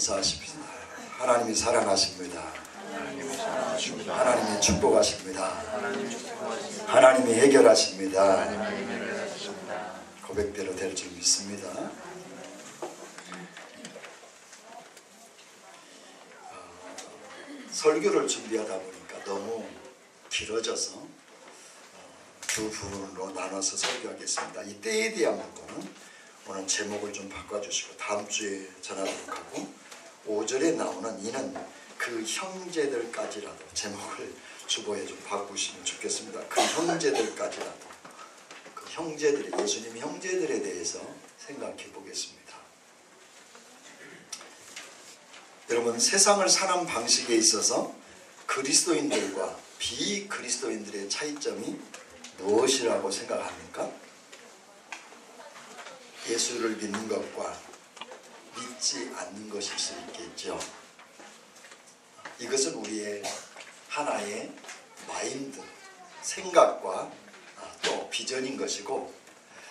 감사하십니다. 하나님이 사랑하십니다. 하나님이 축복하십니다. 하나님이 해결하십니다. 고백대로 될 줄 믿습니다. 설교를 준비하다 보니까 너무 길어져서 두 부분으로 나눠서 설교하겠습니다. 이 때에 대한 부분은 오늘 제목을 좀 바꿔주시고 다음 주에 전하도록 하고, 5절에 나오는 이는 그 형제들까지라도 제목을 주보에 좀 바꾸시면 좋겠습니다. 그 형제들까지라도, 그 형제들의, 예수님 형제들에 대해서 생각해 보겠습니다. 여러분, 세상을 사는 방식에 있어서 그리스도인들과 비그리스도인들의 차이점이 무엇이라고 생각합니까? 예수를 믿는 것과 믿지 않는 것일 수 있겠죠. 이것은 우리의 하나의 마인드, 생각과 또 비전인 것이고,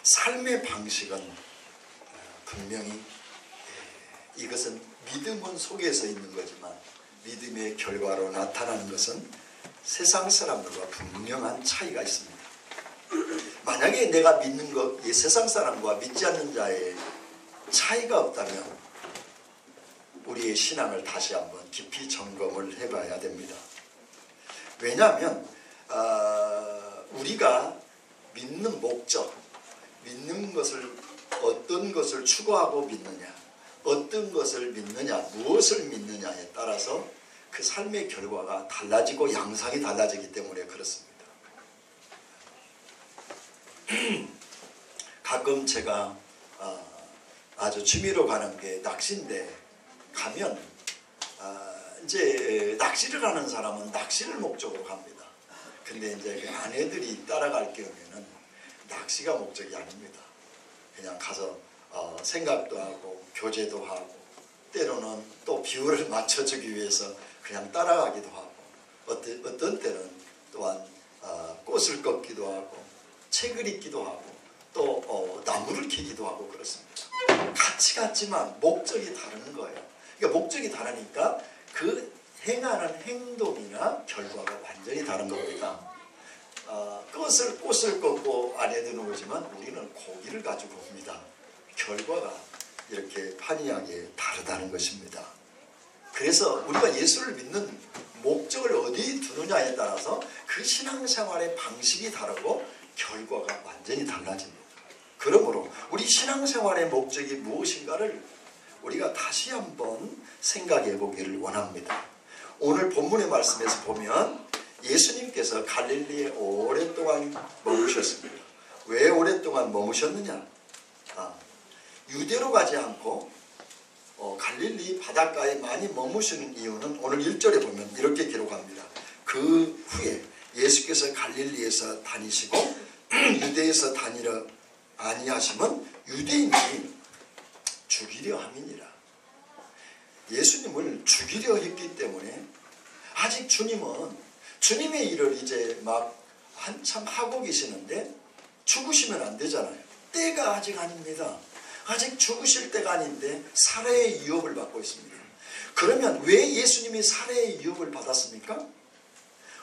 삶의 방식은 분명히 이것은 믿음은 속에서 있는 거지만 믿음의 결과로 나타나는 것은 세상 사람들과 분명한 차이가 있습니다. 만약에 내가 믿는 것, 이 세상 사람과 믿지 않는 자의 차이가 없다면 우리의 신앙을 다시 한번 깊이 점검을 해봐야 됩니다. 왜냐하면 우리가 믿는 목적, 믿는 것을 어떤 것을 추구하고 믿느냐, 어떤 것을 믿느냐, 무엇을 믿느냐에 따라서 그 삶의 결과가 달라지고 양상이 달라지기 때문에 그렇습니다. 가끔 제가 아주 취미로 가는 게 낚시인데, 가면 이제 낚시를 하는 사람은 낚시를 목적으로 갑니다. 근데 이제 그 아내들이 따라갈 경우에는 낚시가 목적이 아닙니다. 그냥 가서 생각도 하고 교제도 하고, 때로는 또 비율을 맞춰주기 위해서 그냥 따라가기도 하고, 어떤 때는 또한 꽃을 꺾기도 하고 책을 읽기도 하고 또 나무를 캐기도 하고 그렇습니다. 같이 갔지만 목적이 다른 거예요. 그러니까 목적이 다르니까 그 행하는 행동이나 결과가 완전히 다른 겁니다. 꽃을 꺾고 아내들은 오지만 우리는 고기를 가지고 옵니다. 결과가 이렇게 판이하게 다르다는 것입니다. 그래서 우리가 예수를 믿는 목적을 어디에 두느냐에 따라서 그 신앙생활의 방식이 다르고 결과가 완전히 달라집니다. 그러므로 우리 신앙생활의 목적이 무엇인가를 우리가 다시 한번 생각해 보기를 원합니다. 오늘 본문의 말씀에서 보면 예수님께서 갈릴리에 오랫동안 머무셨습니다. 왜 오랫동안 머무셨느냐? 유대로 가지 않고 갈릴리 바닷가에 많이 머무시는 이유는 오늘 1절에 보면 이렇게 기록합니다. 그 후에 예수께서 갈릴리에서 다니시고 유대에서 다니려 아니하시면 유대인이 죽이려 함이니라. 예수님을 죽이려 했기 때문에 아직 주님은 주님의 일을 이제 막 한참 하고 계시는데 죽으시면 안 되잖아요. 때가 아직 아닙니다. 아직 죽으실 때가 아닌데 살해의 유혹을 받고 있습니다. 그러면 왜 예수님이 살해의 유혹을 받았습니까?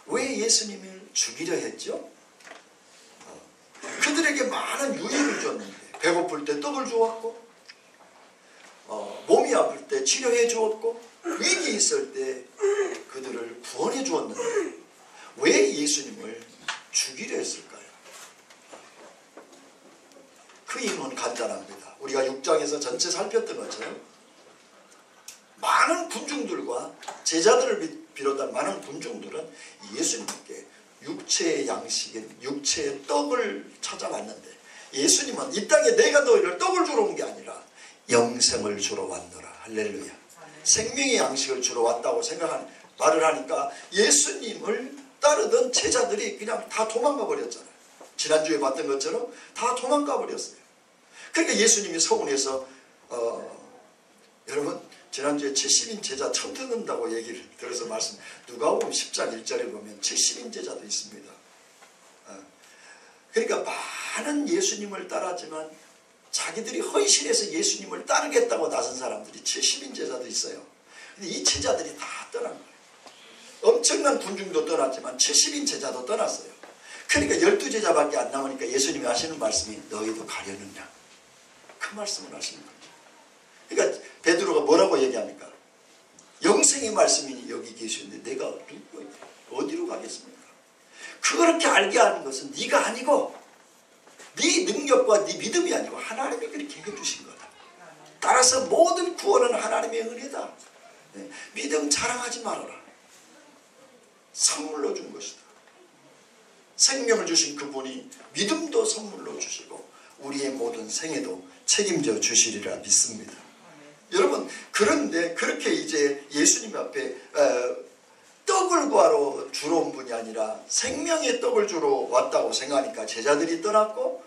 왜 예수님을 죽이려 했죠? 그들에게 많은 유익을 줬는데, 배고플 때 떡을 주었고, 몸이 아플 때 치료해 주었고, 위기 있을 때 그들을 구원해 주었는데 왜 예수님을 죽이려 했을까요? 그 이유는 간단합니다. 우리가 6장에서 전체 살폈던 것처럼 많은 군중들과 제자들을 비롯한 많은 군중들은 예수님께 육체의 양식인 육체의 떡을 찾아왔는데, 예수님은 이 땅에 내가 너희를 떡을 주러 온 게 아니라 영생을 주러 왔노라. 할렐루야. 생명의 양식을 주러 왔다고 말을 하니까 예수님을 따르던 제자들이 그냥 다 도망가 버렸잖아요. 지난주에 봤던 것처럼 다 도망가 버렸어요. 그러니까 예수님이 서운해서 여러분, 지난주에 70인 제자 처음 듣는다고 얘기를 들어서 누가복음 10장 1절에 보면 70인 제자도 있습니다. 그러니까 많은 예수님을 따랐지만 자기들이 헌신해서 예수님을 따르겠다고 나선 사람들이 70인 제자도 있어요. 근데 이 제자들이 다 떠난 거예요. 엄청난 군중도 떠났지만 70인 제자도 떠났어요. 그러니까 12제자밖에 안 남으니까 예수님이 하시는 말씀이 너희도 가려느냐, 그 말씀을 하시는 거예요. 그러니까 베드로가 뭐라고 얘기합니까? 영생의 말씀이 여기 계시는데 내가 어디로 가겠습니까? 그렇게 알게 하는 것은 네가 아니고 네 능력과 네 믿음이 아니고 하나님이 그렇게 해주신 거다. 따라서 모든 구원은 하나님의 은혜다. 믿음 자랑하지 말아라. 선물로 준 것이다. 생명을 주신 그분이 믿음도 선물로 주시고 우리의 모든 생애도 책임져 주시리라 믿습니다. 여러분, 그런데 그렇게 이제 예수님 앞에 떡을 구하러 주러 온 분이 아니라 생명의 떡을 주러 왔다고 생각하니까 제자들이 떠났고,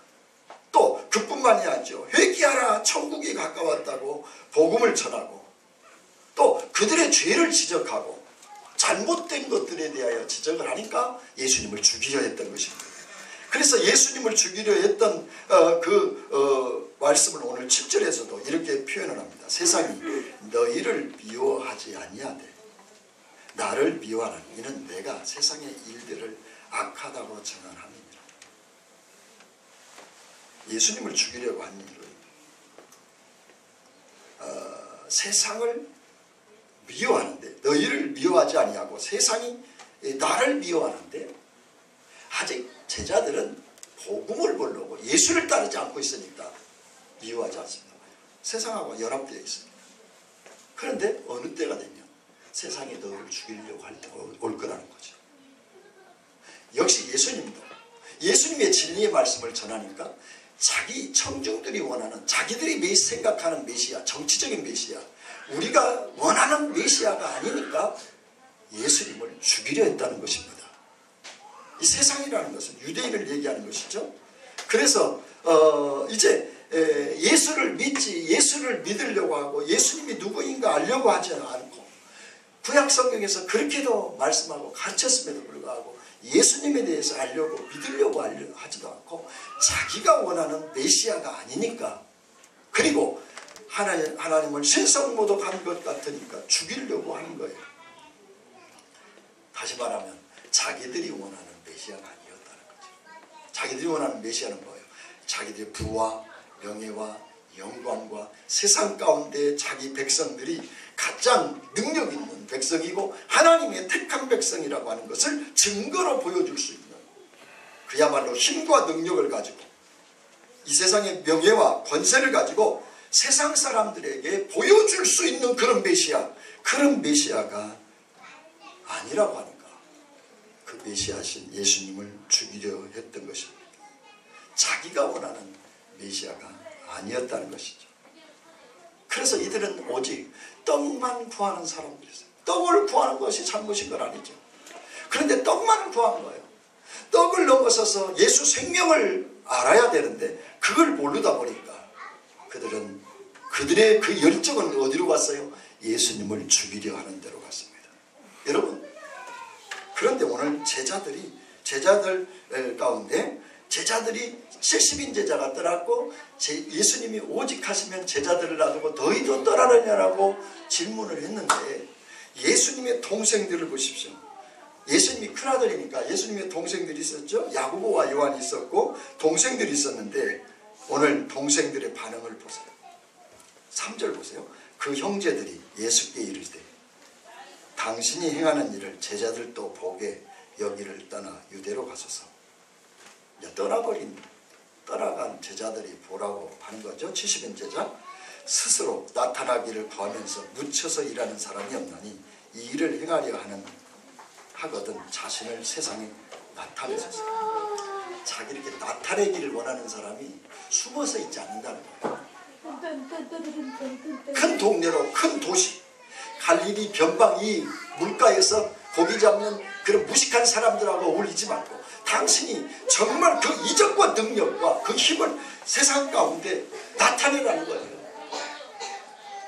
또 그뿐만이 아니죠. 회개하라, 천국이 가까웠다고 복음을 전하고, 또 그들의 죄를 지적하고 잘못된 것들에 대하여 지적을 하니까 예수님을 죽이려 했던 것입니다. 그래서 예수님을 죽이려 했던 말씀을 오늘 7절에서도 이렇게 표현을 합니다. 세상이 너희를 미워하지 아니하되 나를 미워하는 이는 내가 세상의 일들을 악하다고 정언함이니라. 예수님을 죽이려고 한 일은 세상을 미워하는데, 너희를 미워하지 아니하고 세상이 나를 미워하는데, 아직 제자들은 복음을 보려고 예수를 따르지 않고 있으니까 미워하지 않습니다. 세상하고 연합되어 있습니다. 그런데 어느 때가 되면 세상이 너를 죽이려고 할 때가 올 거라는 거죠. 역시 예수님도 예수님의 진리의 말씀을 전하니까 자기 청중들이 원하는, 자기들이 생각하는 메시아, 정치적인 메시아, 우리가 원하는 메시아가 아니니까 예수님을 죽이려 했다는 것입니다. 이 세상이라는 것은 유대인을 얘기하는 것이죠. 그래서 이제 예수를 믿지, 예수를 믿으려고 하고 예수님이 누구인가 알려고 하지 않고, 구약 성경에서 그렇게도 말씀하고 가르쳤음에도 불구하고 예수님에 대해서 알려고 믿으려고 하지도 않고 자기가 원하는 메시아가 아니니까, 그리고 하나님을 신성모독한 것 같으니까 죽이려고 하는 거예요. 다시 말하면 자기들이 원하는 메시아가 아니었다는 거죠. 자기들이 원하는 메시아는 뭐예요? 자기들의 부와 명예와 영광과 세상 가운데 자기 백성들이 가장 능력 있는 백성이고 하나님의 택한 백성이라고 하는 것을 증거로 보여줄 수 있는, 그야말로 힘과 능력을 가지고 이 세상의 명예와 권세를 가지고 세상 사람들에게 보여줄 수 있는 그런 메시아, 그런 메시아가 아니라고 하니까 그 메시아신 예수님을 죽이려 했던 것입니다. 자기가 원하는 메시아가 아니었다는 것이죠. 그래서 이들은 오직 떡만 구하는 사람들이었어요. 떡을 구하는 것이 잘못인 건 아니죠. 그런데 떡만 구하는 거예요. 떡을 넘어서서 예수 생명을 알아야 되는데 그걸 모르다 보니까 그들의 그 열정은 어디로 갔어요? 예수님을 죽이려 하는 데로 갔습니다. 여러분, 그런데 오늘 제자들 가운데 제자들이 70인 제자가 떠났고 예수님이 오직 하시면 제자들을 놔두고 너희도 떠나느냐라고 질문을 했는데, 예수님의 동생들을 보십시오. 예수님이 큰아들이니까 예수님의 동생들이 있었죠. 야고보와 요한이 있었고 동생들이 있었는데 오늘 동생들의 반응을 보세요. 3절 보세요. 그 형제들이 예수께 이르되 당신이 행하는 일을 제자들도 보게 여기를 떠나 유대로 가소서. 떠나간 제자들이 보라고 하는 거죠. 70인 제자. 스스로 나타나기를 구하면서 묻혀서 일하는 사람이 없나니 이 일을 행하려 하거든 자신을 세상에 나타내소서. 자기 이렇게 나타내기를 원하는 사람이 숨어서 있지 않는다는 거예요. 큰 동네로, 큰 도시, 갈릴리 변방 이 물가에서 고기 잡는 그런 무식한 사람들하고 어울리지 말고 당신이 정말 그 이적과 능력과 그 힘을 세상 가운데 나타내라는 거예요.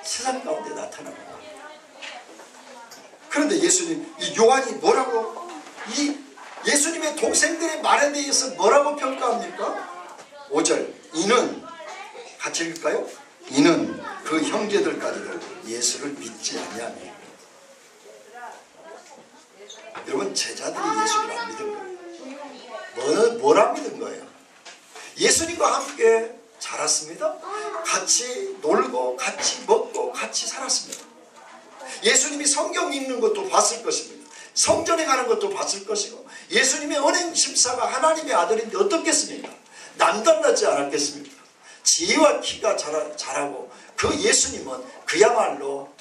세상 가운데 나타나는 거예요. 그런데 예수님, 이 요한이 뭐라고, 이 예수님의 동생들의 말에 대해서 뭐라고 평가합니까? 5절, 이는 같이 읽을까요? 이는 그 형제들까지도 예수를 믿지 아니하니. 여러분, 제자들이 예수를 안 믿은 거예요. 뭘 안 믿은 거예요? 예수님과 함께 자랐습니다. 같이 놀고 같이 먹고 같이 살았습니다. 예수님이 성경 읽는 것도 봤을 것입니다. 성전에 가는 것도 봤을 것이고, 예수님의 언행 심사가 하나님의 아들인데 어떻겠습니까? 남달라지 않았겠습니까? 지혜와 키가 자라고, 그 예수님은 그야말로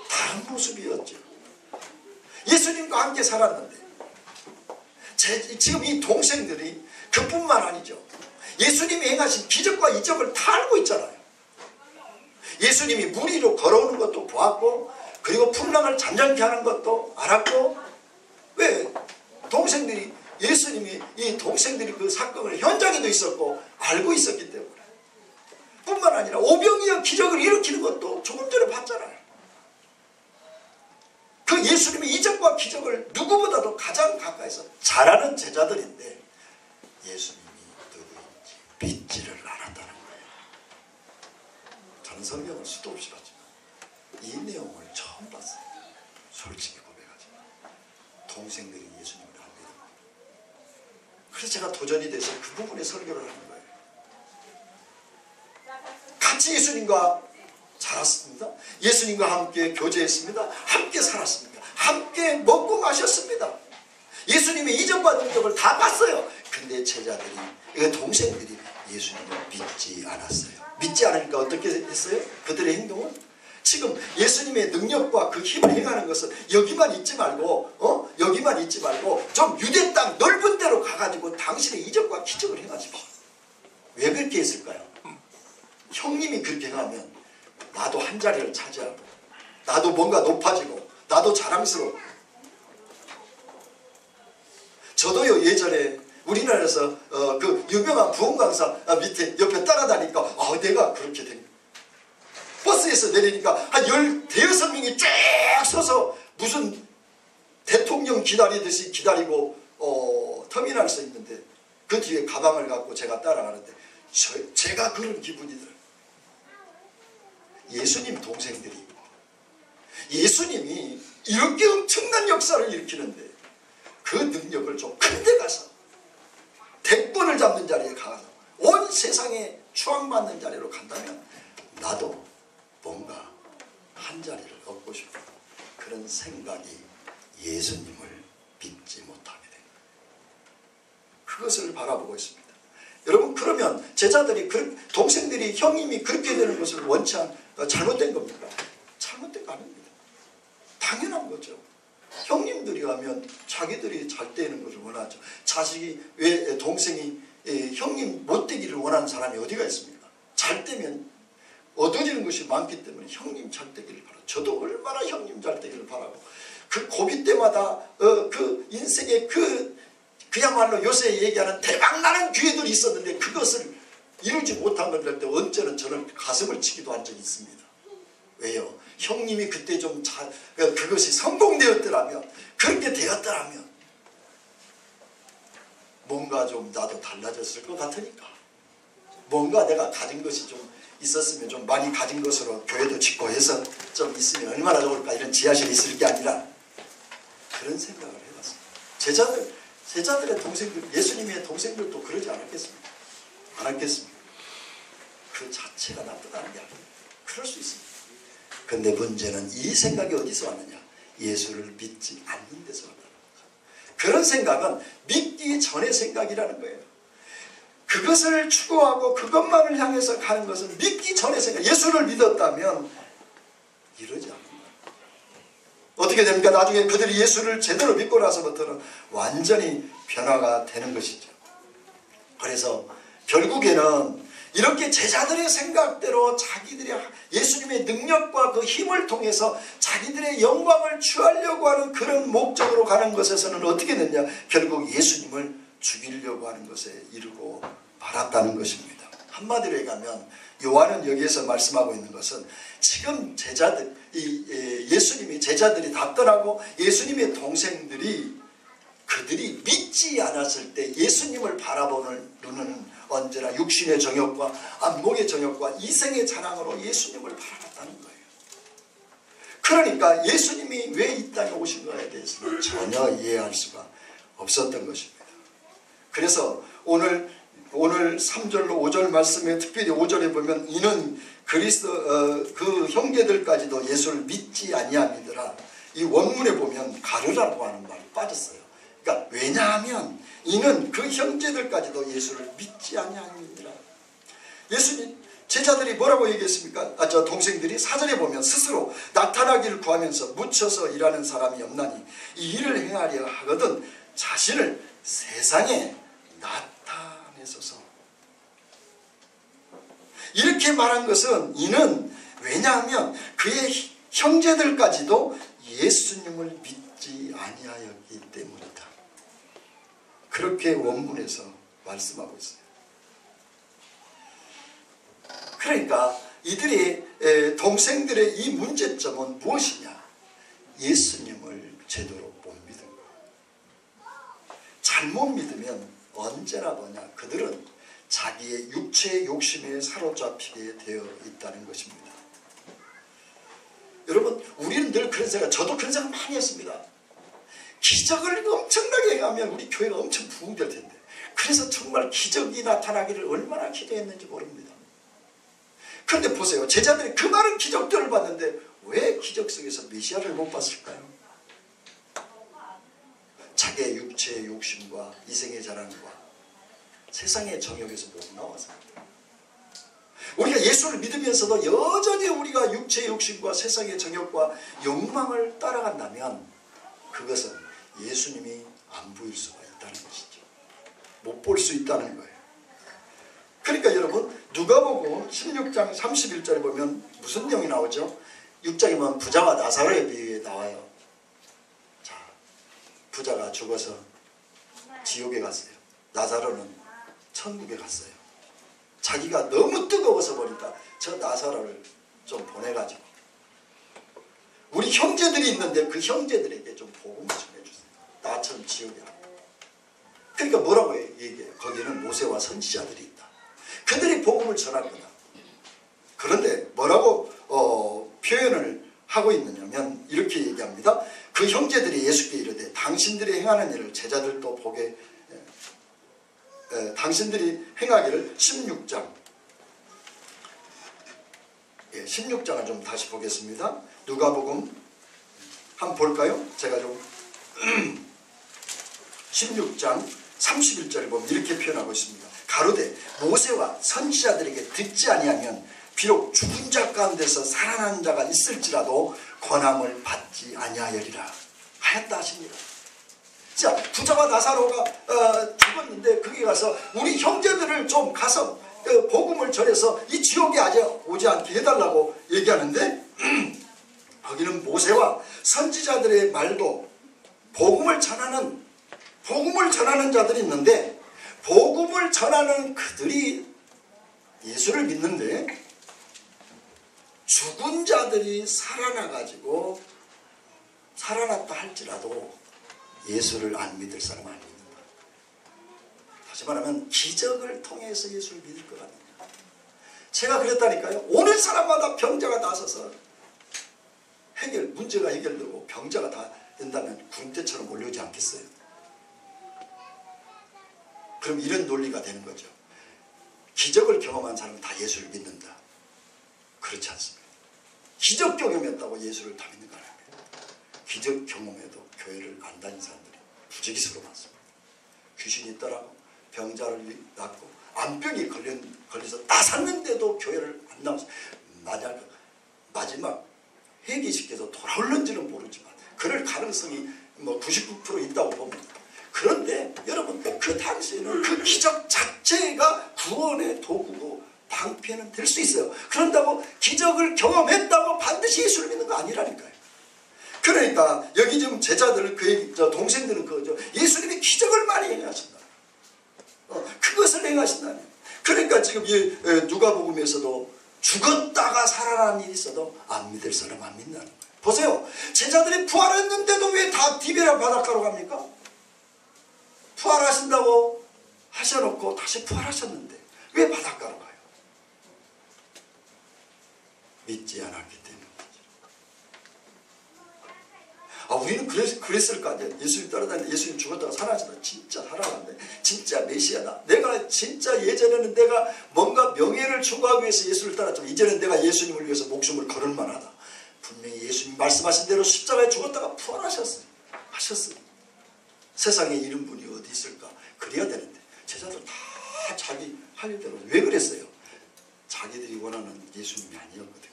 다른 모습이었죠. 예수님과 함께 살았는데 지금 이 동생들이 그뿐만 아니죠. 예수님이 행하신 기적과 이적을 다 알고 있잖아요. 예수님이 물 위로 걸어오는 것도 보았고, 그리고 풍랑을 잠잠케 하는 것도 알았고. 왜? 동생들이, 예수님이 이 동생들이 그 사건을 현장에도 있었고 알고 있었기 때문에. 뿐만 아니라 오병이어 기적을 일으키는 것도 조금 전에 봤잖아요. 그 예수님의 이적과 기적을 누구보다도 가장 가까이서 잘 아는 제자들인데 예수님이 누구인지 믿지를 않았다는 거예요. 저는 성경을 수도 없이 봤지만 이 내용을 처음 봤어요. 솔직히 고백하지만 동생들이 예수님을 안 믿는 거예요. 그래서 제가 도전이 돼서 그 부분에 설교를 하는 거예요. 같이 예수님과 자랐습니다. 예수님과 함께 교제했습니다. 함께 살았습니다. 함께 먹고 마셨습니다. 예수님의 이적과 능력을 다 봤어요. 근데 제자들이, 동생들이 예수님을 믿지 않았어요. 믿지 않으니까 어떻게 했어요? 그들의 행동은 지금 예수님의 능력과 그 힘을 행하는 것은 여기만 있지 말고 여기만 있지 말고 좀 유대 땅 넓은 데로 가가지고 당신의 이적과 기적을 행하십시오. 왜 그렇게 했을까요? 형님이 그렇게 행하면 나도 한 자리를 차지하고, 나도 뭔가 높아지고, 나도 자랑스러워. 저도요, 예전에 우리나라에서 그 유명한 부흥 강사 밑에 옆에 따라다니까 내가 그렇게 된 거예요. 버스에서 내리니까 한 대여섯 명이 쫙 서서 무슨 대통령 기다리듯이 기다리고 터미널에서 있는데 그 뒤에 가방을 갖고 제가 따라가는데 제가 그런 기분이더라고요. 예수님 동생들이, 예수님이 이렇게 엄청난 역사를 일으키는데 그 능력을 좀 큰 데 가서 대권을 잡는 자리에 가서 온 세상에 추앙받는 자리로 간다면 나도 뭔가 한 자리를 얻고 싶은 그런 생각이 예수님을 믿지 못하게 된 거예요. 그것을 바라보고 있습니다. 여러분, 그러면 제자들이, 동생들이, 형님이 그렇게 되는 것을 원치 잘못된 겁니까? 잘못된 거 아닙니다. 당연한 거죠. 형님들이 하면 자기들이 잘 되는 것을 원하죠. 자식이, 왜 동생이 형님 못 되기를 원하는 사람이 어디가 있습니까? 잘 되면 얻어지는 것이 많기 때문에 형님 잘 되기를 바라고, 저도 얼마나 형님 잘 되기를 바라고, 그 고비 때마다 그 인생의 그야말로 요새 얘기하는 대박나는 기회들이 있었는데 그것을 이루지 못한 것들 때 언제는 저는 가슴을 치기도 한 적이 있습니다. 왜요? 형님이 그때 좀 그것이 성공되었더라면, 그렇게 되었더라면 뭔가 좀 나도 달라졌을 것 같으니까, 뭔가 내가 가진 것이 좀 있었으면, 좀 많이 가진 것으로 교회도 짓고 해서 좀 있으면 얼마나 좋을까, 이런 지하실이 있을 게 아니라 그런 생각을 해봤습니다. 제자들의 동생들, 예수님의 동생들도 그러지 않았겠습니까? 그 자체가 나쁘다는 게 아니에요. 그럴 수 있습니다. 근데 문제는 이 생각이 어디서 왔느냐? 예수를 믿지 않는 데서 왔다는 거죠. 그런 생각은 믿기 전의 생각이라는 거예요. 그것을 추구하고 그것만을 향해서 가는 것은 믿기 전의 생각. 예수를 믿었다면 이러지 않는 거예요. 어떻게 됩니까? 나중에 그들이 예수를 제대로 믿고 나서부터는 완전히 변화가 되는 것이죠. 그래서 결국에는 이렇게 제자들의 생각대로 자기들이 예수님의 능력과 그 힘을 통해서 자기들의 영광을 취하려고 하는 그런 목적으로 가는 것에서는 어떻게 됐냐? 결국 예수님을 죽이려고 하는 것에 이르고 말았다는 것입니다. 한마디로 얘기하면 요한은 여기에서 말씀하고 있는 것은 지금 예수님이 제자들이 다 떠나고 예수님의 동생들이 그들이 믿지 않았을 때 예수님을 바라보는 눈은 언제나 육신의 정욕과 안목의 정욕과 이생의 자랑으로 예수님을 바라봤다는 거예요. 그러니까 예수님이 왜 이 땅에 오신 거에 대해서는 전혀 이해할 수가 없었던 것입니다. 그래서 오늘 3절로 5절 말씀에 특별히 5절에 보면 이는 그리스도 그 형제들까지도 예수를 믿지 아니함이더라. 이 원문에 보면 가르라고 하는 말이 빠졌어요. 그러니까 왜냐하면 이는 그 형제들까지도 예수를 믿지 아니함이더라. 예수님 제자들이 뭐라고 얘기했습니까? 저 동생들이 4절에 보면 스스로 나타나기를 구하면서 묻혀서 일하는 사람이 없나니 이 일을 행하려 하거든 자신을 세상에 나타내소서. 이렇게 말한 것은 이는 왜냐하면 그의 형제들까지도 예수님을 믿지 아니하였기 때문이다. 그렇게 원문에서 말씀하고 있어요. 그러니까 이들이 동생들의 이 문제점은 무엇이냐? 예수님을 제대로 못 믿은 거예요. 잘못 믿으면 언제나 뭐냐? 그들은 자기의 육체의 욕심에 사로잡히게 되어 있다는 것입니다. 여러분 우리는 늘 그런 생각, 저도 그런 생각 많이 했습니다. 기적을 엄청나게 행하면 우리 교회가 엄청 부흥될 텐데, 그래서 정말 기적이 나타나기를 얼마나 기대했는지 모릅니다. 그런데 보세요. 제자들이 그 많은 기적들을 봤는데 왜 기적 속에서 메시아를 못 봤을까요? 자기의 육체의 욕심과 이생의 자랑과 세상의 정욕에서 못 나와서입니다. 우리가 예수를 믿으면서도 여전히 우리가 육체의 욕심과 세상의 정욕과 욕망을 따라간다면 그것은 예수님이 안 보일 수가 있다는 것이죠. 못 볼 수 있다는 거예요. 그러니까 여러분 누가복음 16장 31절에 보면 무슨 내용이 나오죠? 6장에 보면 부자와 나사로의 비유에 나와요. 자, 부자가 죽어서 지옥에 갔어요. 나사로는 천국에 갔어요. 자기가 너무 뜨거워서 버린다. 저 나사로를 좀 보내가지고 우리 형제들이 있는데 그 형제들에게 좀 복음을 전해주세요. 나처럼 지옥에. 그러니까 뭐라고 얘기해요? 거기에는 모세와 선지자들이 있다. 그들이 복음을 전할 거다. 그런데 뭐라고 표현을 하고 있느냐면 이렇게 얘기합니다. 그 형제들이 예수께 이르되 당신들이 행하는 일을 제자들도 보게 당신들이 행하기를 16장 16장을 좀 다시 보겠습니다. 누가복음 한번 볼까요? 제가 좀 16장 31절을 보면 이렇게 표현하고 있습니다. 가로되 모세와 선지자들에게 듣지 아니하면 비록 죽은 자 가운데서 살아난 자가 있을지라도 권함을 받지 아니하여리라 하였다 하십니다. 자, 부자와 나사로가 죽었는데 거기 가서 우리 형제들을 좀 가서 복음을 전해서 이 지옥에 아직 오지 않게 해달라고 얘기하는데 거기는 모세와 선지자들의 말도 복음을 전하는 자들이 있는데 복음을 전하는 그들이 예수를 믿는데 죽은 자들이 살아나가지고 살아났다 할지라도 예수를 안 믿을 사람은 아닙니다. 다시 말하면 기적을 통해서 예수를 믿을 것 같느냐. 제가 그랬다니까요. 오는 사람마다 병자가 나서서 문제가 해결되고 병자가 다 된다면 구름대처럼 몰려오지 않겠어요? 그럼 이런 논리가 되는 거죠. 기적을 경험한 사람은 다 예수를 믿는다. 그렇지 않습니다. 기적 경험했다고 예수를 다 믿는 건 아닙니다. 기적 경험에도 교회를 안 다닌 사람들이 부지기수로 많습니다. 귀신이 있더라고 병자를 낳고 암병이 걸려서 다 샀는데도 교회를 안 나와서 마지막 회개시켜서 돌아올는지는 모르지만 그럴 가능성이 99% 있다고 봅니다. 그런데 여러분 그 당시에는 그 기적 자체가 구원의 도구고 방패는 될 수 있어요. 그런다고 기적을 경험했다고 반드시 예수를 믿는 거 아니라니까요. 그러니까 여기 지금 제자들 동생들은 예수님이 기적을 많이 행하신다. 그것을 행하신다니. 그러니까 지금 이 누가복음에서도 죽었다가 살아난 일이 있어도 안 믿을 사람 안 믿는다는 거예요. 보세요. 제자들이 부활했는데도 왜 다 디베라 바닷가로 갑니까? 부활하신다고 하셔놓고 다시 부활하셨는데 왜 바닷가로 가요? 믿지 않았기 때문이죠. 우리는 그랬을 거 아니에요. 예수님 따라다니는데 예수님 죽었다가 살아나셨다. 진짜 살아났네. 진짜 메시아다. 내가 진짜 예전에는 내가 뭔가 명예를 추구하기 위해서 예수를 따랐지만 이제는 내가 예수님을 위해서 목숨을 걸을 만하다. 분명히 예수님 말씀하신 대로 십자가에 죽었다가 부활하셨어요. 세상에 이런 분이 어디 있을까? 그래야 되는데 제자들 다 자기 할 일대로 왜 그랬어요? 자기들이 원하는 예수님이 아니었거든요.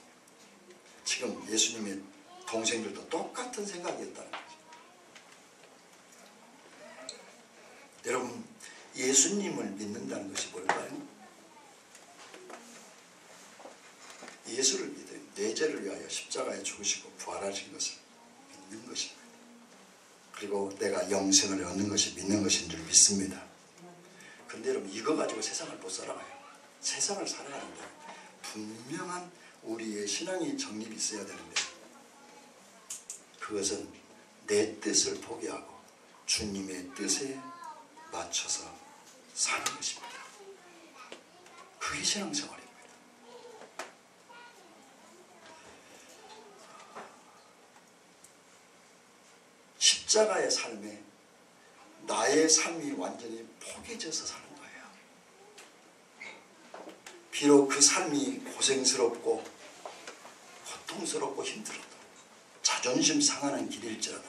지금 예수님의 동생들도 똑같은 생각이었다는 거죠. 여러분, 예수님을 믿는다는 것이 뭘까요? 예수를 믿어요. 내 죄를 위하여 십자가에 죽으시고 부활하신 것을 믿는 것입니다. 그리고 내가 영생을 얻는 것이 믿는 것인 줄 믿습니다. 그런데 여러분, 이거 가지고 세상을 못 살아가요. 세상을 살아가는데 분명한 우리의 신앙이 정립이 있어야 되는데 그것은 내 뜻을 포기하고 주님의 뜻에 맞춰서 사는 것입니다. 그게 신앙생활입니다. 십자가의 삶에 나의 삶이 완전히 포개져서 사는 거예요. 비록 그 삶이 고생스럽고 고통스럽고 힘들어도 자존심 상하는 길일지라도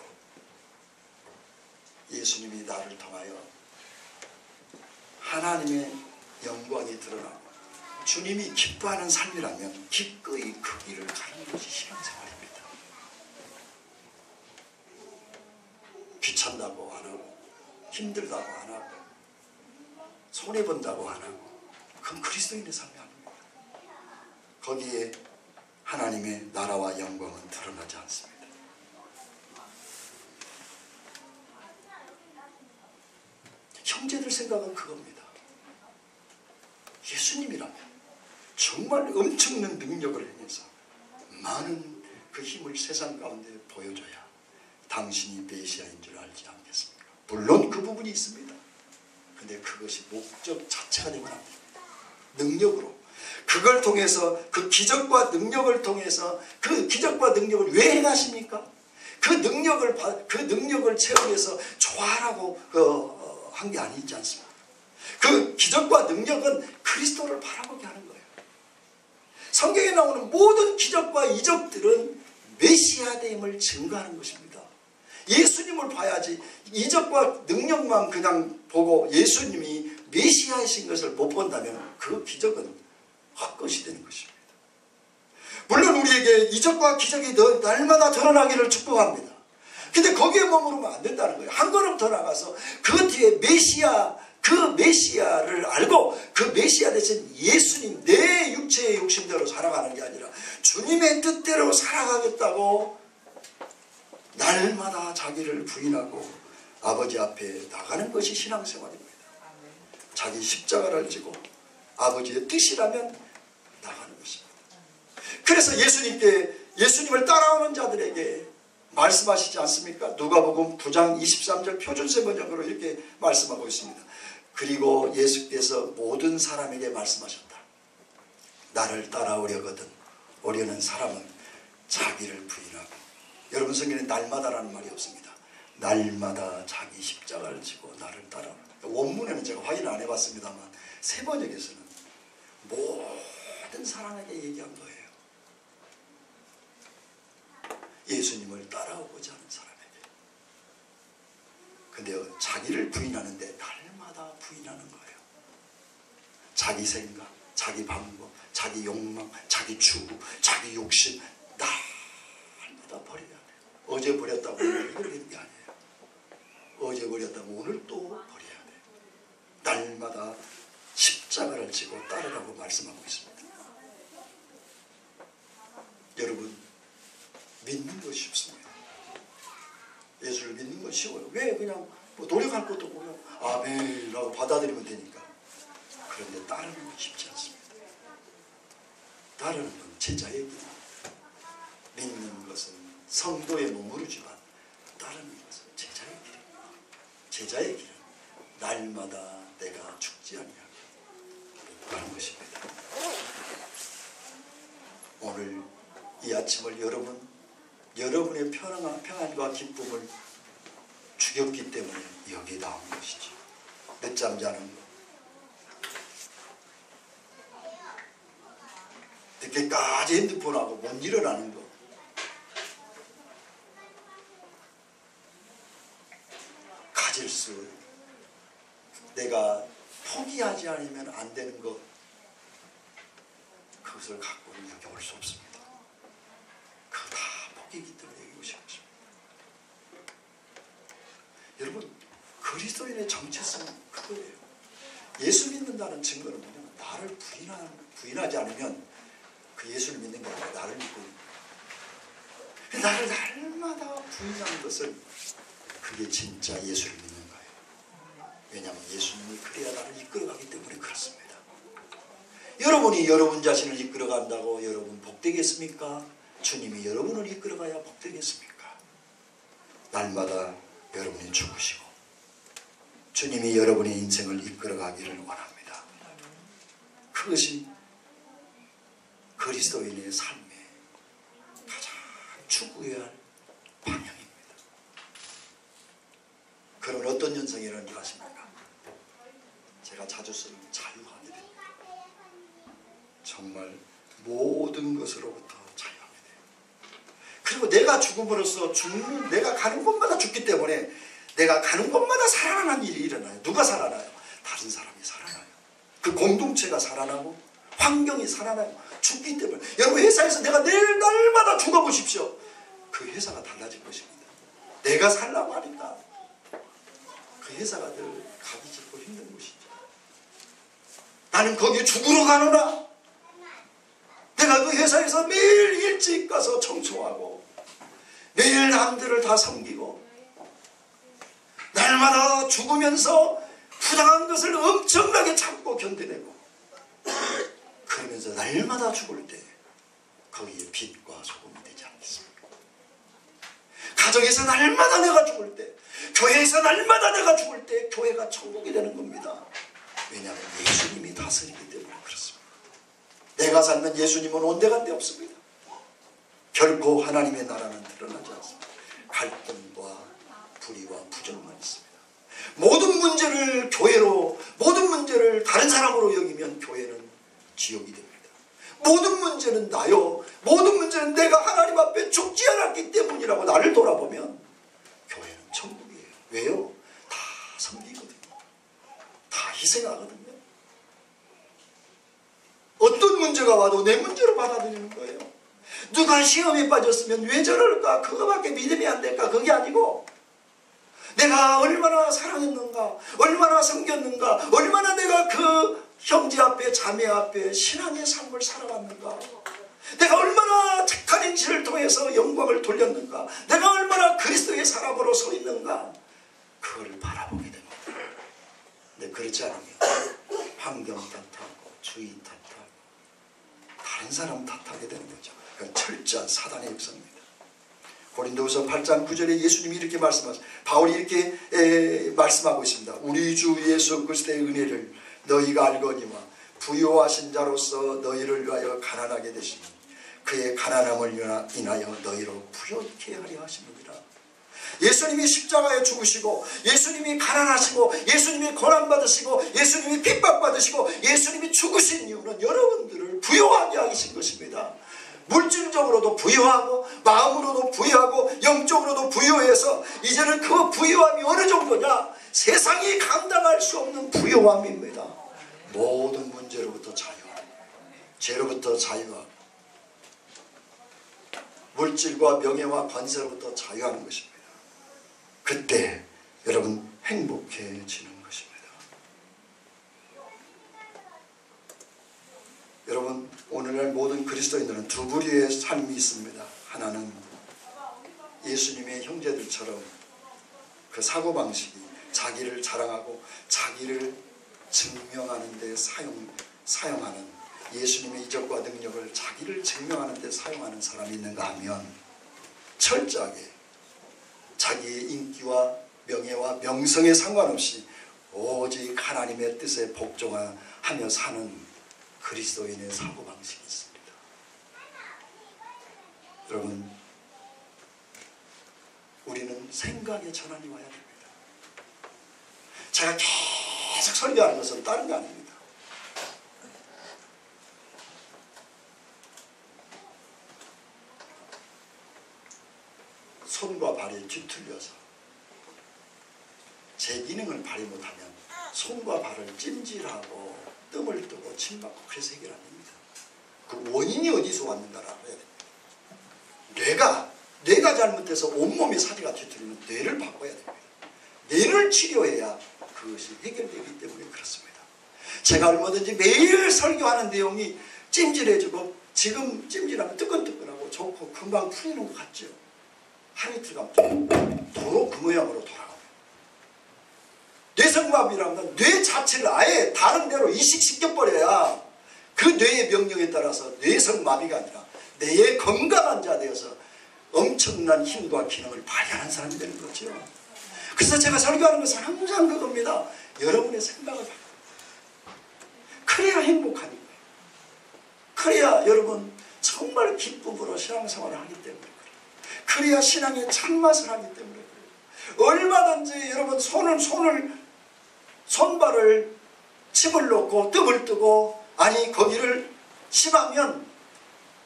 예수님이 나를 통하여 하나님의 영광이 드러나고 주님이 기뻐하는 삶이라면 기꺼이 그 길을 가는 것이 신앙생활입니다. 귀찮다고 안 하고 힘들다고 안 하고 손해본다고 안 하고 그건 그리스도인의 삶이 아닙니다. 거기에 하나님의 나라와 영광은 드러나지 않습니다. 형제들 생각은 그겁니다. 예수님이라면 정말 엄청난 능력을 행해서 많은 그 힘을 세상 가운데 보여줘야 당신이 메시아인 줄 알지 않겠습니까? 물론 그 부분이 있습니다. 근데 그것이 목적 자체가 되면 안 됩니다. 능력으로 그걸 통해서 그 기적과 능력을 통해서 그 기적과 능력을 왜 행하십니까? 그 능력을 체험해서 좋아하라고 한 게 아니지 않습니까? 그 기적과 능력은 그리스도를 바라보게 하는 거예요. 성경에 나오는 모든 기적과 이적들은 메시아됨을 증거하는 것입니다. 예수님을 봐야지 이적과 능력만 그냥 보고 예수님이 메시아이신 것을 못 본다면 그 기적은 헛것이 되는 것입니다. 물론 우리에게 이적과 기적이 날마다 드러나기를 축복합니다. 근데 거기에 머무르면 안 된다는 거예요. 한 걸음 더 나가서 그 뒤에 그 메시아를 알고 그 메시아 대신 예수님 내 육체의 욕심대로 살아가는 게 아니라 주님의 뜻대로 살아가겠다고 날마다 자기를 부인하고 아버지 앞에 나가는 것이 신앙생활입니다. 자기 십자가를 지고 아버지의 뜻이라면 나가는 것입니다. 그래서 예수님을 따라오는 자들에게 말씀하시지 않습니까? 누가복음 9장 23절 표준세 번역으로 이렇게 말씀하고 있습니다. 그리고 예수께서 모든 사람에게 말씀하셨다. 나를 따라오려거든 오려는 사람은 자기를 부인하고, 여러분 성경에 날마다라는 말이 없습니다. 날마다 자기 십자가를 지고 나를 따라오는. 원문에는 제가 확인 안 해봤습니다만 세 번역에서는 모든 사람에게 얘기한 거예요. 예수님을 따라오고자 하는 사람에게. 근데 자기를 부인하는데 날마다 부인하는 거예요. 자기 생각, 자기 방법, 자기 욕망, 자기 추구, 자기 욕심 날마다 버려야 돼요. 어제 버렸다고 오늘 버리는 게 아니에요. 어제 버렸다고 오늘 또 버려야 돼요. 날마다 십자가를 지고 따르라고 말씀하고 있습니다. 여러분, 믿는 것이 쉽습니다. 예수를 믿는 건 쉬워요. 왜? 그냥 노력할 것도 없고 아멘이라고 받아들이면 되니까. 그런데 따르는 건 쉽지 않습니다. 따르는 건 제자의 길. 믿는 것은 성도에 머무르지만 따르는 것은 제자의 길입니다. 제자의 길은 날마다 내가 죽지 아니하게 하는 것입니다. 오늘 이 아침을 여러분의 평안과 기쁨을 죽였기 때문에 여기 나온 것이죠. 늦잠 자는 것, 늦게까지 핸드폰하고 못 일어나는 것, 가질 수, 내가 포기하지 않으면 안 되는 것, 그것을 갖고는 여기 올 수 없습니다. 그거 다 포기이기 때문에 여기 오신 것입니다. 여러분, 그리스도인의 정체성은 그거예요. 예수 믿는다는 증거는 뭐냐면 나를 부인하지 않으면 그 예수를 믿는 게 아니라 나를 믿고 있는 거예요. 나를 날마다 부인하는 것은 그게 진짜 예수를 믿는 거예요. 왜냐하면 예수님이 그래야 나를 이끌어가기 때문에 그렇습니다. 여러분이 여러분 자신을 이끌어간다고 여러분 복되겠습니까? 주님이 여러분을 이끌어가야 복되겠습니까? 날마다 여러분이 죽으시고 주님이 여러분의 인생을 이끌어가기를 원합니다. 그것이 그리스도인의 삶의 가장 추구해야 할 방향입니다. 그런 어떤 현상이 일어나는지 아십니까? 제가 자주 쓰는 자유하게 됩니다. 정말 모든 것으로부터 자유하게 돼요. 그리고 내가 죽음으로써 내가 가는 곳마다 죽기 때문에 내가 가는 곳마다 살아나는 일이 일어나요. 누가 살아나요? 다른 사람이 살아나요. 그 공동체가 살아나고 환경이 살아나요. 죽기 때문에. 여러분, 회사에서 내가 내일 날마다 죽어보십시오. 그 회사가 달라질 것입니다. 내가 살라고 하니까 그 회사가 늘 가기 싫고 힘든 곳이죠. 나는 거기에 죽으러 가노라. 내가 그 회사에서 매일 일찍 가서 청소하고 매일 남들을 다 섬기고 날마다 죽으면서 부당한 것을 엄청나게 참고 견뎌내고 그러면서 날마다 죽을 때 거기에 빛과 소금이 되지 않겠습니까? 가정에서 날마다 내가 죽을 때, 교회에서 날마다 내가 죽을 때 교회가 천국이 되는 겁니다. 왜냐하면 예수님이 다스리기 때문에 그렇습니다. 내가 살면 예수님은 온데간데 없습니다. 결코 하나님의 나라는 드러나지 않습니다. 갈등과 불의와 부정만 있습니다. 모든 문제를 교회로, 모든 문제를 다른 사람으로 여기면 교회는 지옥이 됩니다. 모든 문제는 나요, 모든 문제는 내가 하나님 앞에 죽지 않았기 때문이라고 나를 돌아보면 교회는 천국이에요. 왜요? 다 섬기거든요. 다 희생하거든요. 어떤 문제가 와도 내 문제로 받아들이는 거예요. 누가 시험에 빠졌으면 왜 저럴까? 그거밖에 믿음이 안 될까? 그게 아니고 내가 얼마나 사랑했는가, 얼마나 섬겼는가, 얼마나 내가 그 형제 앞에 자매 앞에 신앙의 삶을 살아왔는가, 내가 얼마나 착한 행실을 통해서 영광을 돌렸는가, 내가 얼마나 그리스도의 사람으로 서 있는가, 그걸 바라보게 됩니다. 근데 그렇지 않으면 환경 탓하고 주의 탓하고 다른 사람 탓하게 되는 거죠. 그건 철저한 사단의 역사입니다. 고린도후서 8장 9절에 예수님이 이렇게 말씀하십니다. 바울이 이렇게 말씀하고 있습니다. 우리 주 예수 그리스도의 은혜를 너희가 알거니와 부요하신 자로서 너희를 위하여 가난하게 되시니 그의 가난함을 인하여 너희로 부요케 하려 하시느니라. 예수님이 십자가에 죽으시고 예수님이 가난하시고 예수님이 고난받으시고 예수님이 핍박받으시고 예수님이 죽으신 이유는 여러분들을 부요하게 하신 것입니다. 물질적으로도 부유하고 마음으로도 부유하고 영적으로도 부유해서 이제는 그 부유함이 어느 정도냐, 세상이 감당할 수 없는 부유함입니다. 모든 문제로부터 자유하고 죄로부터 자유하고 물질과 명예와 권세로부터 자유하는 것입니다. 그때 여러분 행복해지는 것입니다. 여러분, 오늘날 모든 그리스도인들은 두 부류의 삶이 있습니다. 하나는 예수님의 형제들처럼 그 사고방식이 자기를 자랑하고 자기를 증명하는 데 사용하는, 예수님의 이적과 능력을 자기를 증명하는 데 사용하는 사람이 있는가 하면 철저하게 자기의 인기와 명예와 명성에 상관없이 오직 하나님의 뜻에 복종하며 사는 그리스도인의 사고방식이 있습니다. 여러분, 우리는 생각의 전환이 와야 됩니다. 제가 계속 설교하는 것은 다른 게 아닙니다. 손과 발이 뒤틀려서 제 기능을 발휘 못하면 손과 발을 찜질하고 뜸을 뜨고 침 맞고 그래서 해결 안 됩니다. 그 원인이 어디서 왔는가를 알아야 됩니다. 뇌가 잘못돼서 온몸의 사지가 뒤틀리면 뇌를 바꿔야 됩니다. 뇌를 치료해야 그것이 해결되기 때문에 그렇습니다. 제가 얼마든지 매일 설교하는 내용이 찜질해주고 지금 찜질하면 뜨끈뜨끈하고 좋고 금방 풀리는 것 같죠. 하루 이틀 가면 도로 그 모양으로 돌아갑니다. 뇌성마비라는 뇌 자체를 아예 다른 데로 이식시켜버려야 그 뇌의 명령에 따라서 뇌성마비가 아니라 뇌의 건강한 자 되어서 엄청난 힘과 기능을 발휘하는 사람이 되는 거죠. 그래서 제가 설교하는 것은 항상 그겁니다. 여러분의 생각을 바꿔. 그래야 행복하는 거예요. 그래야 여러분 정말 기쁨으로 신앙생활을 하기 때문에 그래요. 그래야 신앙의 참맛을 하기 때문에 그래요. 얼마든지 여러분 손발을 침을 놓고 뜸을 뜨고 아니 거기를 심하면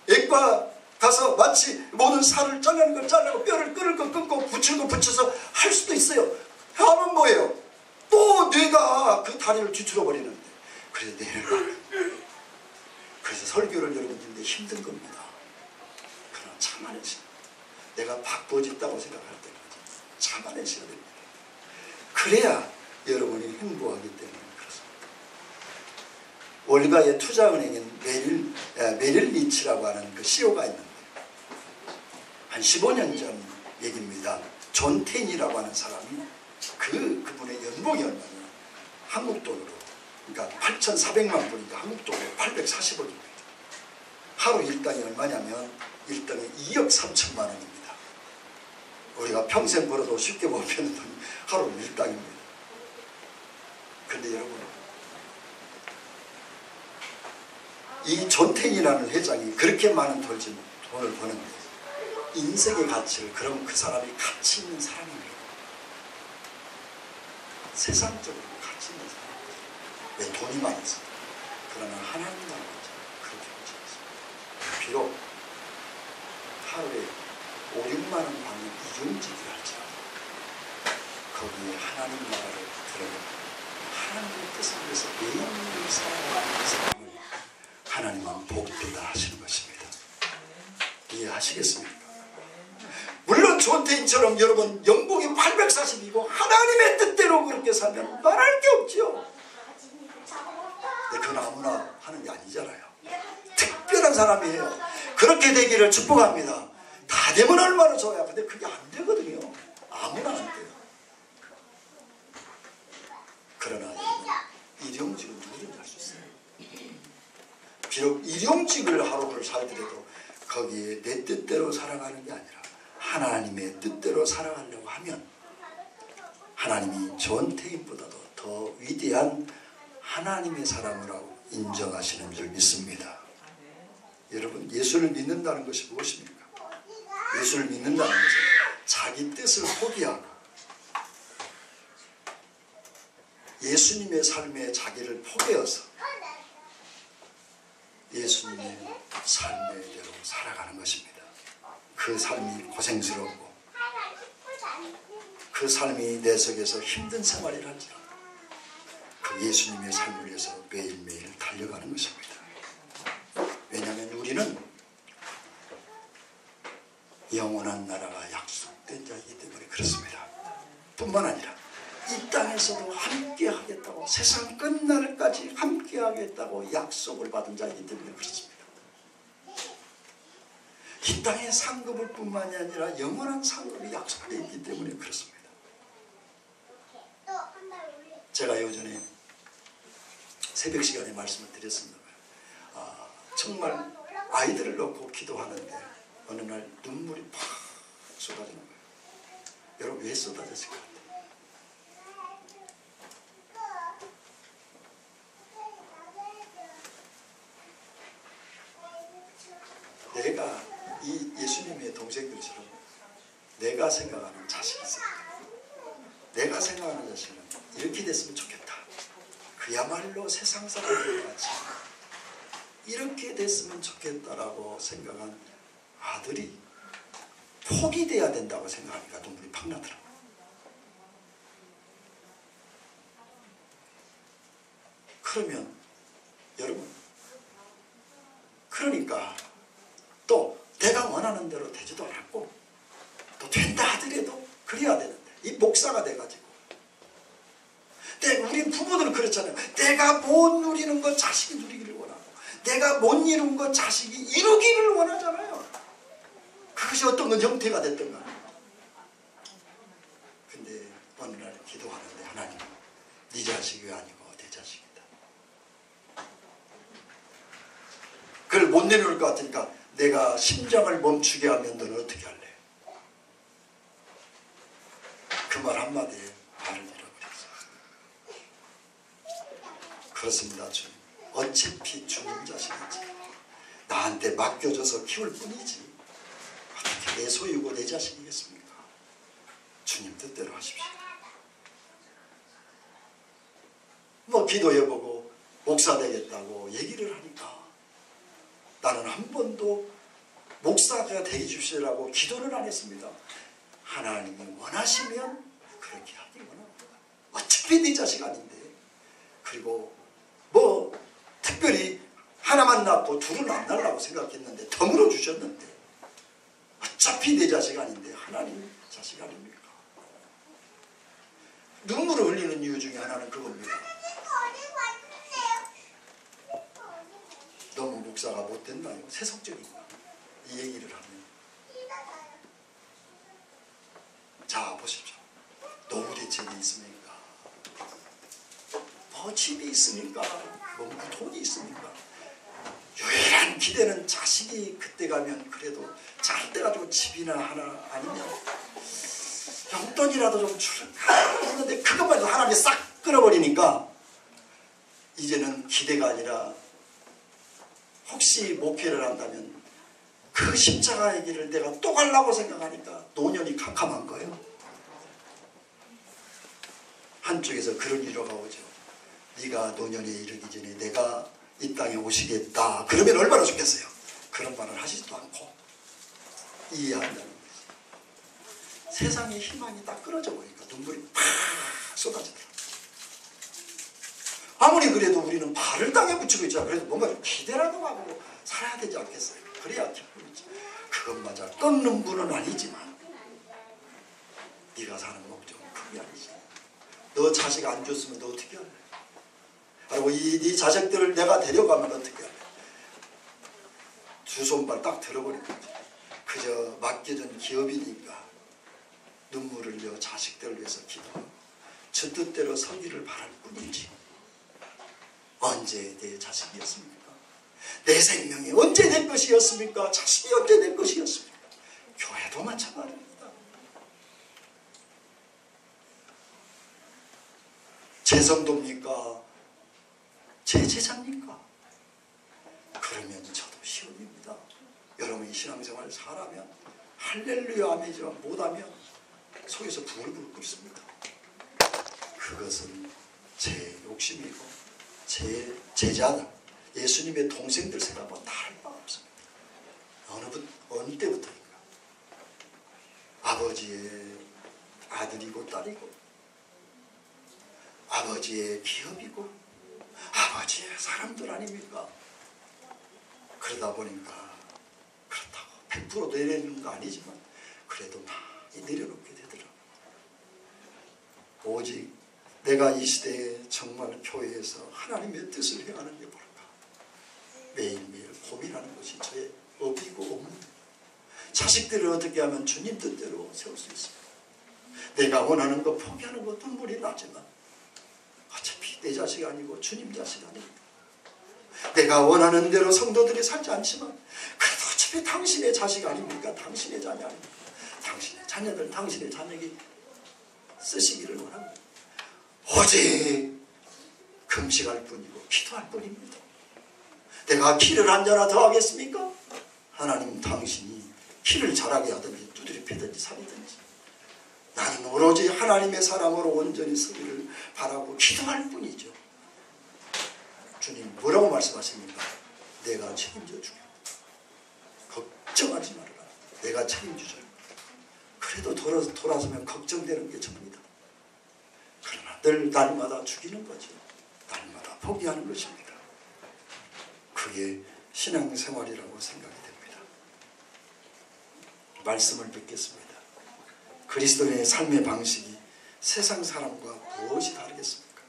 액과 가서 마치 모든 살을 잘라는 걸 자르고 뼈를 끊을 거 끊고 붙일 거 붙여서 할 수도 있어요. 하면 뭐예요? 또 뇌가 그 다리를 뒤틀어 버리는데 그래서 뇌를 그래서 설교를 여러분들인데 힘든 겁니다. 그러나 참아내시 내가 바꿔졌다고 생각할 때는 참아내셔야 됩니다. 그래야 여러분이 행복하기 때문에 그렇습니다. 월가의 투자은행인 메릴 리치라고 하는 그 CEO가 있는데 한 15년 전 얘기입니다. 존 테인이라고 하는 사람이 그분의 연봉이 얼마냐 한국 돈으로 그러니까 8,400만 불이니까 한국 돈으로 840억입니다. 하루 일당이 얼마냐면 일당이 2억 3천만 원입니다. 우리가 평생 벌어도 쉽게 못 버는 돈이 하루 일당입니다. 그런데 여러분 이 존텐이라는 회장이 그렇게 많은 돈을 버는데 인생의 가치를 그럼 그 사람이 가치 있는 사람이에요. 세상적으로 가치 있는 사람이에요. 왜 돈이 많아서. 그러나 하나님 나라는 그렇게 하지 않습니다. 비록 하루에 5, 6만 원 받는 이중직을 할지라도 거기에 하나님 나라를 들어가고 하나님의 뜻을 위해서 매일매일 살아가는 사람을 하나님은 복되다 하시는 것입니다. 이해하시겠습니까? 물론 존테인처럼 여러분 연봉이 840이고 하나님의 뜻대로 그렇게 살면 말할 게 없죠. 근데 그건 아무나 하는 게 아니잖아요. 특별한 사람이에요. 그렇게 되기를 축복합니다. 다 되면 얼마나 좋아요. 근데 그게 안 되거든요. 아무나 안 돼요. 그러나 여러분 일용직은 누구든지 할 수 있어요. 비록 일용직을 하루를 살더라도 거기에 내 뜻대로 살아가는 게 아니라 하나님의 뜻대로 살아가려고 하면 하나님이 존 테인보다도 더 위대한 하나님의 사람이라고 인정하시는 줄 믿습니다. 여러분 예수를 믿는다는 것이 무엇입니까? 예수를 믿는다는 것은 자기 뜻을 포기하고 예수님의 삶에 자기를 포기해서 예수님의 삶의 대로 살아가는 것입니다. 그 삶이 고생스럽고 그 삶이 내 속에서 힘든 생활이랄지라도 그 예수님의 삶을 위해서 매일매일 달려가는 것입니다. 왜냐하면 우리는 영원한 나라가 약속된 자이기 때문에 그렇습니다. 뿐만 아니라 이 땅에서도 함께 하겠다고 세상 끝날까지 함께 하겠다고 약속을 받은 자이기 때문에 그렇습니다. 이 땅의 상급을 뿐만이 아니라 영원한 상급이 약속되어 있기 때문에 그렇습니다. 제가 요전에 새벽 시간에 말씀을 드렸습니다. 정말 아이들을 놓고 기도하는데 어느 날 눈물이 팍 쏟아지는 거예요. 여러분 왜 쏟아졌을 것 같아요? 동생들처럼 내가 생각하는 자식이 있습니다. 내가 생각하는 자식은 이렇게 됐으면 좋겠다. 그야말로 세상 사람들 같이 이렇게 됐으면 좋겠다라고 생각한 아들이 포기돼야 된다고 생각하니까 눈물이 팍 나더라고요. 그러면 여러분, 그러니까 또 내가 원하는 대로 되지도 않았고 또 된다 하더라도 그래야 되는데 이 목사가 돼가지고 우리 부모들은 그렇잖아요. 내가 못 누리는 것 자식이 누리기를 원하고 내가 못 이룬 것 자식이 이루기를 원하잖아요. 그것이 어떤 건 형태가 됐던 가. 근데 어느 날 기도하는데 하나님, 네 자식이 아니고 내 자식이다. 그걸 못 내놓을 것 같으니까 내가 심장을 멈추게 하면 너는 어떻게 할래? 그 말 한마디에 말을 잃어버렸어요. 그렇습니다. 주님. 어차피 주님 자식이지. 나한테 맡겨줘서 키울 뿐이지. 어떻게 내 소유고 내 자식이겠습니까? 주님 뜻대로 하십시오. 뭐 기도해보고 목사 되겠다고 얘기를 하니까 나는 한 번도 목사가 되게 주시라고 기도를 안 했습니다. 하나님이 원하시면 그렇게 하길 원합니다. 어차피 네 자식 아닌데. 그리고 뭐 특별히 하나만 낳고 둘은 안 낳으려고 생각했는데 덤으로 주셨는데 어차피 내 자식 아닌데 하나님 자식 아닙니까? 눈물을 흘리는 이유 중에 하나는 그겁니다. 너무 목사가 못됐나요? 세속적인가? 이 얘기를 하면 자 보십시오. 노후대책이 있습니까? 뭐 집이 있습니까? 뭐 돈이 있습니까? 유일한 기대는 자식이 그때 가면 그래도 잘 돼가지고 집이나 하나 아니면 용돈이라도 좀 줄까 했는데 그것만 해도 하나님이 싹 끊어버리니까 이제는 기대가 아니라 혹시 목회를 한다면 그 십자가의 길을 내가 또 가려고 생각하니까 노년이 캄캄한 거예요. 한쪽에서 그런 위로가 오죠. 네가 노년에 이르기 전에 내가 이 땅에 오시겠다. 그러면 얼마나 좋겠어요. 그런 말을 하시지도 않고 이해한다는 거지. 세상의 희망이 딱 끊어져 보니까 눈물이 팍 쏟아지더라고요. 아무리 그래도 우리는 발을 땅에 붙이고 있잖아. 그래도 뭔가 좀 기대라도 하고 살아야 되지 않겠어요. 그래야 기쁨이지. 그것마저 끊는 분은 아니지만 네가 사는 목적은 그게 아니지. 너 자식 안 줬으면 너 어떻게 할래? 그리고 네 자식들을 내가 데려가면 어떻게 할래? 두 손발 딱 들어버린 거지. 그저 맡겨준 기업이니까 눈물을 흘려 자식들을 위해서 기도하고 저 뜻대로 서기를 바랄 뿐이지. 언제 내 자식이었습니까? 내 생명이 언제 내 것이었습니까? 자식이 언제 내 것이었습니까? 교회도 마찬가지입니다. 제 성도입니까? 제 제자입니까? 그러면 저도 시험입니다. 여러분이 신앙생활을 잘하면 할렐루야 아멘이지만 못하면 속에서 부글부글 끓습니다. 그것은 제 욕심이고 제 제자들, 예수님의 동생들 생각하면 다를 바가 없습니다. 어느 때부터인가. 아버지의 아들이고 딸이고 아버지의 기업이고 아버지의 사람들 아닙니까? 그러다 보니까 그렇다고 100% 내려놓는 거 아니지만 그래도 많이 내려놓게 되더라고요. 오직 내가 이 시대에 정말 교회에서 하나님의 뜻을 행하는 게 뭘까? 매일매일 고민하는 것이 저의 업이고 업무입니다. 자식들을 어떻게 하면 주님 뜻대로 세울 수 있습니까? 내가 원하는 거 포기하는 거 눈물이 나지만 어차피 내 자식이 아니고 주님 자식 아닙니다. 내가 원하는 대로 성도들이 살지 않지만 그래도 어차피 당신의 자식 아닙니까? 당신의 자녀 아닙니까? 당신의 자녀들, 당신의 자녀에게 쓰시기를 원합니다. 오직 금식할 뿐이고 기도할 뿐입니다. 내가 길을 한 자나 더 하겠습니까? 하나님 당신이 키를 자라게 하든지 두드려 패든지 살이든지 나는 오로지 하나님의 사랑으로 온전히 서기를 바라고 기도할 뿐이죠. 주님 뭐라고 말씀하십니까? 내가 책임져 주게. 걱정하지 말아라. 내가 책임지죠. 그래도 돌아서면 걱정되는 게 접니다. 그러나 늘 날마다 죽이는 거죠. 날마다 포기하는 것입니다. 그게 신앙생활이라고 생각이 됩니다. 말씀을 뵙겠습니다. 그리스도인의 삶의 방식이 세상 사람과 무엇이 다르겠습니까?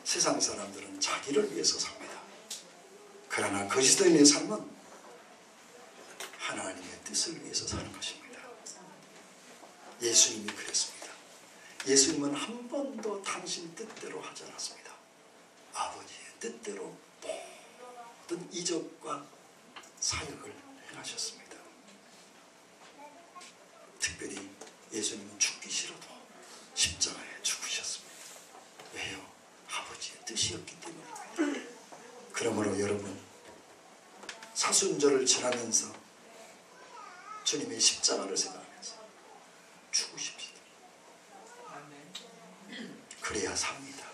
세상 사람들은 자기를 위해서 삽니다. 그러나 그리스도인의 삶은 하나님의 뜻을 위해서 사는 것입니다. 예수님이 그랬습니다. 예수님은 한 번도 당신 뜻대로 하지 않았습니다. 아버지의 뜻대로 모든 이적과 사역을 행하셨습니다. 특별히 예수님은 죽기 싫어도 십자가에 죽으셨습니다. 왜요? 아버지의 뜻이었기 때문입니다. 그러므로 여러분 사순절을 지나면서 주님의 십자가를 생각하면서 죽으십시다. 그래야 삽니다.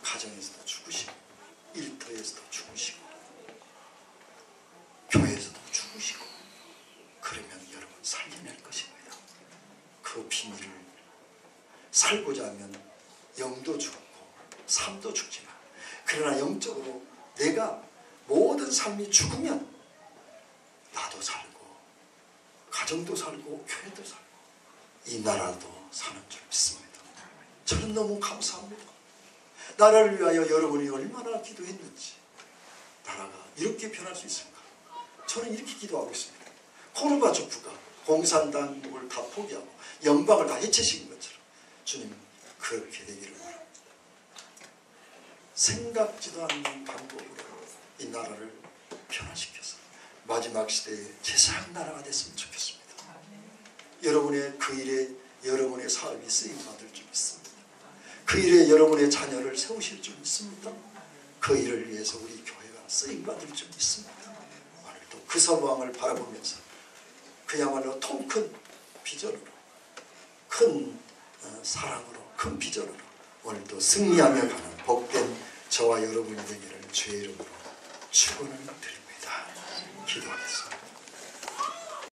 가정에서도 죽으시고 일터에서도 죽으시고 교회에서도 죽으시고 그러면 여러분 살려낼 것입니다. 그 비밀을 살고자 하면 영도 죽고 삶도 죽지만 그러나 영적으로 내가 모든 삶이 죽으면 나도 살고 가정도 살고 교회도 살고 이 나라도 사는 줄 믿습니다. 저는 너무 감사합니다. 나라를 위하여 여러분이 얼마나 기도했는지 나라가 이렇게 변할 수 있을까? 저는 이렇게 기도하고 있습니다. 고르바초프가 공산당을 다 포기하고 연방을 다 해체시킨 것처럼 주님 그렇게 되기를 바랍니다. 생각지도 않는 방법으로 이 나라를 변화시켜서 마지막 시대에 제사장 나라가 됐으면 좋겠습니다. 여러분의 그 일에 여러분의 사업이 쓰임받을 줄 믿습니다. 그 일에 여러분의 자녀를 세우실 줄 믿습니다. 그 일을 위해서 우리 교회가 쓰임받을 줄 믿습니다. 오늘도 그 서방을 바라보면서 그야말로 통 큰 비전으로 큰 사랑으로 큰 비전으로 오늘도 승리하며 가는 복된 저와 여러분이 되기를 주의 이름으로 축원을 드립니다. 기도하겠습니다.